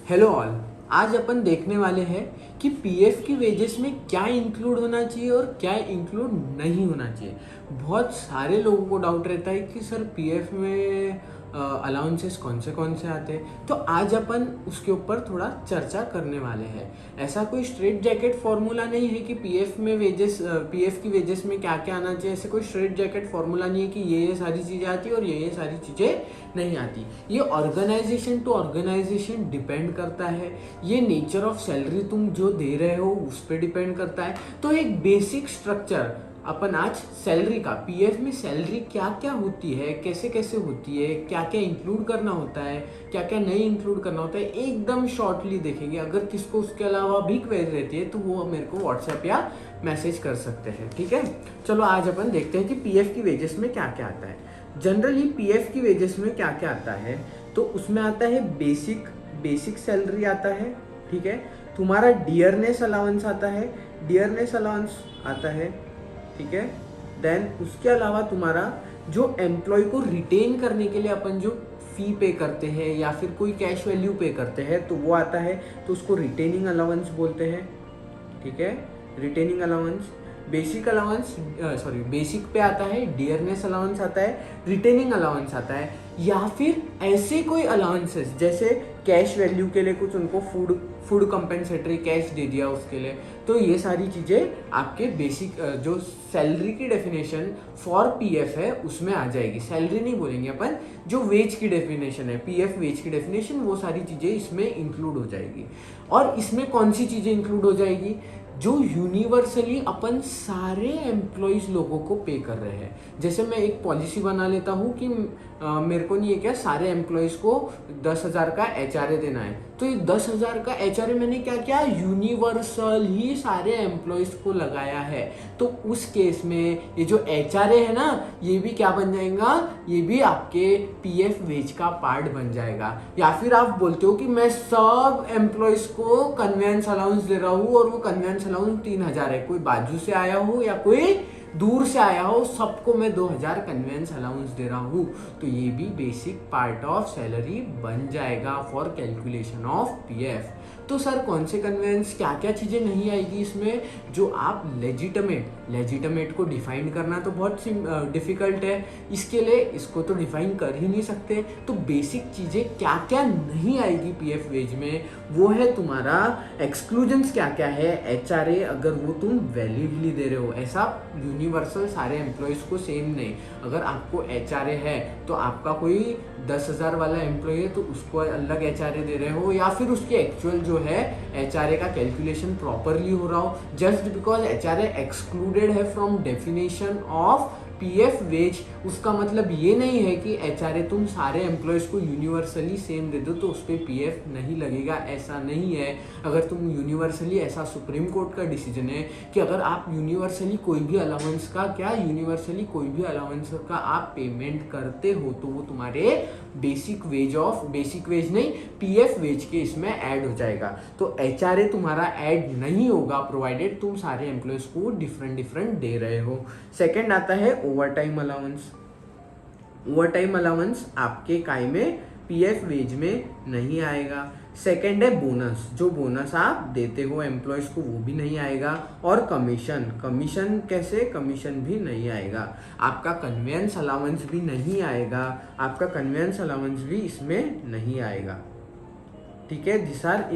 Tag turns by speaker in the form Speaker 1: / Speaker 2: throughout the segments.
Speaker 1: Hello all. आज अपन देखने वाले हैं कि पीएफ की वेजेस में क्या इंक्लूड होना चाहिए और क्या इंक्लूड नहीं होना चाहिए। बहुत सारे लोगों को डाउट रहता है कि सर पीएफ में अलाउंसेस कौन से आते हैं, तो आज अपन उसके ऊपर थोड़ा चर्चा करने वाले हैं। ऐसा कोई स्ट्रेट जैकेट फॉर्मूला नहीं है कि पीएफ की वेजेस में क्या क्या आना चाहिए। ऐसे कोई स्ट्रेट जैकेट फॉर्मूला नहीं है कि ये सारी चीज़ें आती और ये सारी चीज़ें नहीं आती। ये ऑर्गेनाइजेशन टू ऑर्गेनाइजेशन डिपेंड करता है। ये नेचर ऑफ सैलरी तुम जो दे रहे हो उस पर डिपेंड करता है। तो एक बेसिक स्ट्रक्चर अपन आज सैलरी का, पीएफ में सैलरी क्या क्या होती है, कैसे कैसे होती है, क्या क्या इंक्लूड करना होता है, क्या क्या नहीं इंक्लूड करना होता है, एकदम शॉर्टली देखेंगे। अगर किसको उसके अलावा भी क्वेरी रहती है तो वो मेरे को व्हाट्सएप या मैसेज कर सकते हैं, ठीक है। चलो आज अपन देखते हैं कि पीएफ की वेजेस में क्या क्या आता है। जनरली पीएफ की वेजेस में क्या क्या आता है, तो उसमें आता है बेसिक सैलरी आता है, ठीक है। तुम्हारा डियरनेस अलाउंस आता है, ठीक है। देन उसके अलावा तुम्हारा जो एम्प्लॉय को रिटेन करने के लिए अपन जो फी पे करते हैं या फिर कोई कैश वैल्यू पे करते हैं तो वो आता है, तो उसको रिटेनिंग अलाउंस बोलते हैं, ठीक है। रिटेनिंग अलाउंस, बेसिक पे आता है, डियरनेस अलाउंस आता है, रिटेनिंग अलाउंस आता है, या फिर ऐसे कोई अलाउंसेस जैसे कैश वैल्यू के लिए कुछ उनको फूड कंपेंसेटरी कैश दे दिया उसके लिए। तो ये सारी चीज़ें आपके बेसिक जो सैलरी की डेफिनेशन फॉर पीएफ है उसमें आ जाएगी। सैलरी नहीं बोलेंगे अपन, जो वेज की डेफिनेशन है, पीएफ वेज की डेफिनेशन, वो सारी चीज़ें इसमें इंक्लूड हो जाएगी। और इसमें कौन सी चीज़ें इंक्लूड हो जाएगी, जो यूनिवर्सली अपन सारे एम्प्लॉयज़ लोगों को पे कर रहे हैं। जैसे मैं एक पॉलिसी बना लेता हूँ कि मेरे को नहीं है क्या, सारे एम्प्लॉयज़ को 10,000 का एचआरए देना है, तो ये 10,000 का एचआरए मैंने क्या किया, यूनिवर्सल ही सारे एम्प्लॉयज़ को लगाया है। तो उस केस में ये जो एचआरए है ना, ये भी क्या बन जाएगा, ये भी आपके पीएफ वेज का पार्ट बन जाएगा। या फिर आप बोलते हो कि मैं सब एम्प्लॉयज़ को कन्वेंस अलाउंस दे रहा हूँ और वो कन्वेंस अलाउंस 3,000 है, कोई बाजू से आया हो या कोई दूर से आया हो, सबको मैं 2,000 कन्वेंस अलाउंस दे रहा हूँ, तो ये भी बेसिक पार्ट ऑफ सैलरी बन जाएगा फॉर कैलकुलेशन ऑफ पीएफ। तो सर कौन से कन्वेंस, क्या क्या चीज़ें नहीं आएगी इसमें, जो आप लेजिटमेट को डिफाइन करना तो बहुत डिफिकल्ट है, इसके लिए इसको तो डिफाइन कर ही नहीं सकते। तो बेसिक चीज़ें क्या क्या नहीं आएगी पीएफ वेज में, वो है तुम्हारा एक्सक्लूजन्स क्या क्या है, एचआरए अगर वो तुम वैलिडली दे रहे हो, ऐसा यूनिवर्सल सारे एम्प्लॉयज़ को सेम नहीं। अगर आपको एचआरए है तो आपका कोई 10,000 वाला एम्प्लॉय है तो उसको अलग एचआरए दे रहे हो, या फिर उसकी एक्चुअल जो है एचआरए का कैलकुलेशन प्रॉपरली हो रहा हो, जस्ट बिकॉज एचआरए एक्सक्लूडेड है from definition of PF wage, उसका मतलब ये नहीं है कि एचआरए तुम सारे एम्प्लॉयज़ को यूनिवर्सली सेम दे दो तो उस पर पीएफ नहीं लगेगा, ऐसा नहीं है। अगर तुम यूनिवर्सली, ऐसा सुप्रीम कोर्ट का डिसीजन है कि अगर आप यूनिवर्सली कोई भी अलाउंस का आप पेमेंट करते हो तो वो तुम्हारे बेसिक वेज नहीं, पीएफ वेज के इसमें ऐड हो जाएगा। तो एचआरए तुम्हारा ऐड नहीं होगा प्रोवाइडेड तुम सारे एम्प्लॉयज को डिफरेंट दे रहे हो। सेकंड आता है ओवरटाइम अलाउंस आपके काय में पीएफ वेज में नहीं आएगा। सेकंड है बोनस, जो बोनस आप देते हो एम्प्लॉयज़ को वो भी नहीं आएगा। और कमीशन कैसे, कमीशन भी नहीं आएगा। आपका कन्वेंस अलाउंस भी नहीं आएगा, आपका कन्वेंस अलाउंस भी इसमें नहीं आएगा, ठीक है। दिस आर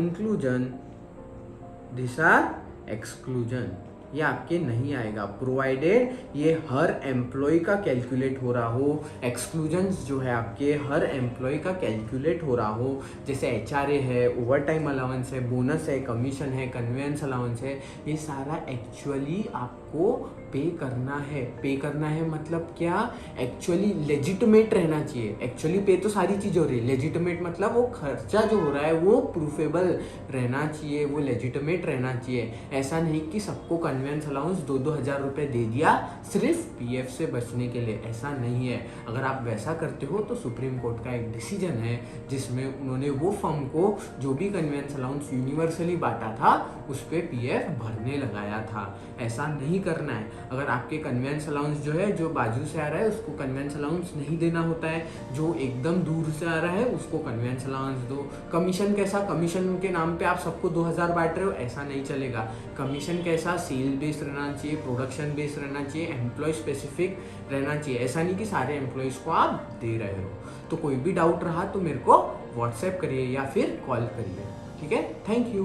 Speaker 1: एक्सक्लूजन, ये आपके नहीं आएगा प्रोवाइडेड ये हर एम्प्लॉय का कैलकुलेट हो रहा हो। एक्सक्लूजन्स जो है आपके हर एम्प्लॉय का कैलकुलेट हो रहा हो, जैसे एचआरए है, ओवरटाइम अलाउंस है, बोनस है, कमीशन है, कन्वेंस अलाउंस है, ये सारा एक्चुअली आपको पे करना है। मतलब क्या, एक्चुअली लेजिटिमेट रहना चाहिए। एक्चुअली पे तो सारी चीज़ हो रही है, लेजिटिमेट मतलब वो खर्चा जो हो रहा है वो प्रूफेबल रहना चाहिए, वो लेजिटिमेट रहना चाहिए। ऐसा नहीं कि सबको कन्वेंस अलाउंस 2,000 रुपये दे दिया सिर्फ पीएफ से बचने के लिए, ऐसा नहीं है। अगर आप वैसा करते हो तो सुप्रीम कोर्ट का एक डिसीजन है जिसमें उन्होंने वो फर्म को जो भी कन्वेंस अलाउंस यूनिवर्सली बांटा था उस पर पीएफ भरने लगाया था। ऐसा नहीं करना है। अगर आपके कन्वेंस अलाउंस जो है, जो बाजू से आ रहा है उसको कन्वेंस अलाउंस नहीं देना होता है, जो एकदम दूर से आ रहा है उसको कन्वेंस अलाउंस दो। कमीशन कैसा, कमीशन के नाम पे आप सबको 2000 बांट रहे हो, ऐसा नहीं चलेगा। कमीशन कैसा, सेल बेस्ड रहना चाहिए, प्रोडक्शन बेस्ड रहना चाहिए, एम्प्लॉय स्पेसिफिक रहना चाहिए। ऐसा नहीं कि सारे एम्प्लॉयज़ को आप दे रहे हो। तो कोई भी डाउट रहा तो मेरे को व्हाट्सएप करिए या फिर कॉल करिए, ठीक है। Thank you.